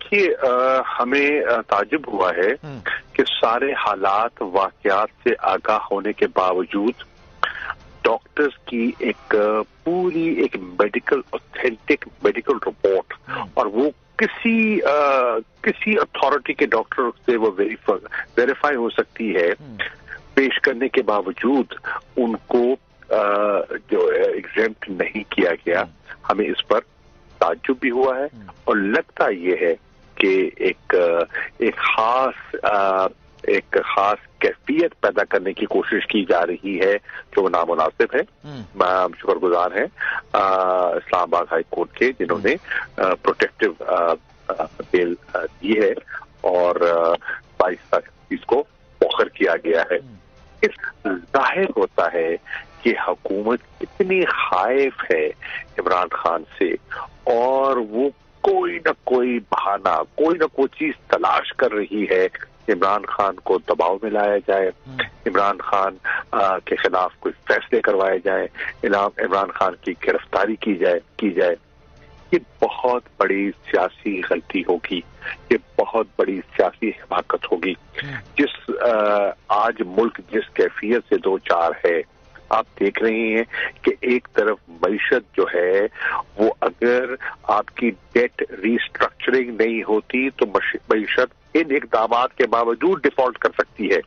देखिए, हमें ताज्जुब हुआ है कि सारे हालात वाकयात से आगाह होने के बावजूद डॉक्टर्स की एक पूरी एक ऑथेंटिक मेडिकल रिपोर्ट, और वो किसी अथॉरिटी के डॉक्टर से वो वेरीफाई हो सकती है, पेश करने के बावजूद उनको जो एग्जेम्प्ट नहीं किया गया। हमें इस पर ताज्जुब भी हुआ है और लगता ये है कि एक खास कैफियत पैदा करने की कोशिश की जा रही है जो नामुनासिब है। हम शुक्रगुजार हैं इस्लामाबाद हाई कोर्ट के, जिन्होंने प्रोटेक्टिव बेल दी है और 22 तक इसको मौखर किया गया है। इस जाहिर होता है कि हुकूमत कितनी खाइफ है इमरान खान से, और वो कोई न कोई बहाना, कोई न कोई चीज तलाश कर रही है। इमरान खान को दबाव में लाया जाए, इमरान खान के खिलाफ कोई फैसले करवाए जाए, इमरान खान की गिरफ्तारी की जाए। ये बहुत बड़ी सियासी गलती होगी, ये बहुत बड़ी सियासी हिमाकत होगी। आज मुल्क जिस कैफियत से दो चार है, आप देख रहे हैं कि एक तरफ मईशत जो है वो, अगर आपकी डेट रीस्ट्रक्चरिंग नहीं होती तो मईशत इन इक़दामात के बावजूद डिफॉल्ट कर सकती है।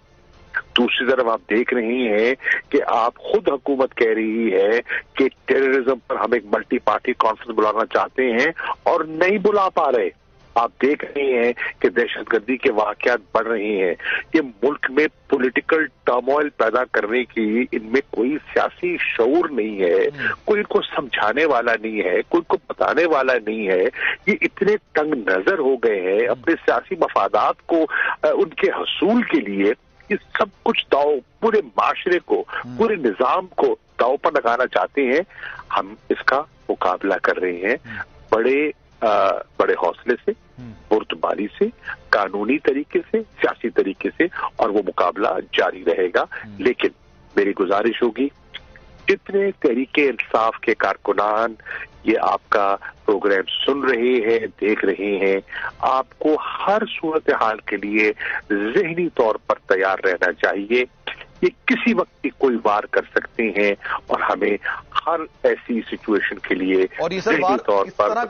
दूसरी तरफ आप देख रहे हैं कि आप खुद हुकूमत कह रही है कि टेररिज्म पर हम एक मल्टी पार्टी कॉन्फ्रेंस बुलाना चाहते हैं और नहीं बुला पा रहे। आप देख रहे हैं कि दहशतगर्दी के वाकयात बढ़ रहे हैं। ये मुल्क में पॉलिटिकल टर्मोइल पैदा करने की इनमें कोई सियासी शऊर नहीं है, कोई इनको समझाने वाला नहीं है, कोई इनको बताने वाला नहीं है। ये इतने तंग नजर हो गए हैं अपने सियासी मफादात को उनके हसूल के लिए, ये सब कुछ दाव पूरे माशरे को, पूरे निजाम को दाव पर लगाना चाहते हैं। हम इसका मुकाबला कर रहे हैं बड़े हौसले से, बुर्दबारी से, कानूनी तरीके से, सियासी तरीके से, और वो मुकाबला जारी रहेगा। लेकिन मेरी गुजारिश होगी, जितने तहरीके इंसाफ के कारकुनान ये आपका प्रोग्राम सुन रहे हैं, देख रहे हैं, आपको हर सूरत हाल के लिए ज़हनी तौर पर तैयार रहना चाहिए। ये किसी वक्त भी कोई वार कर सकते हैं और हमें हर ऐसी सिचुएशन के लिए ज़हनी तौर पर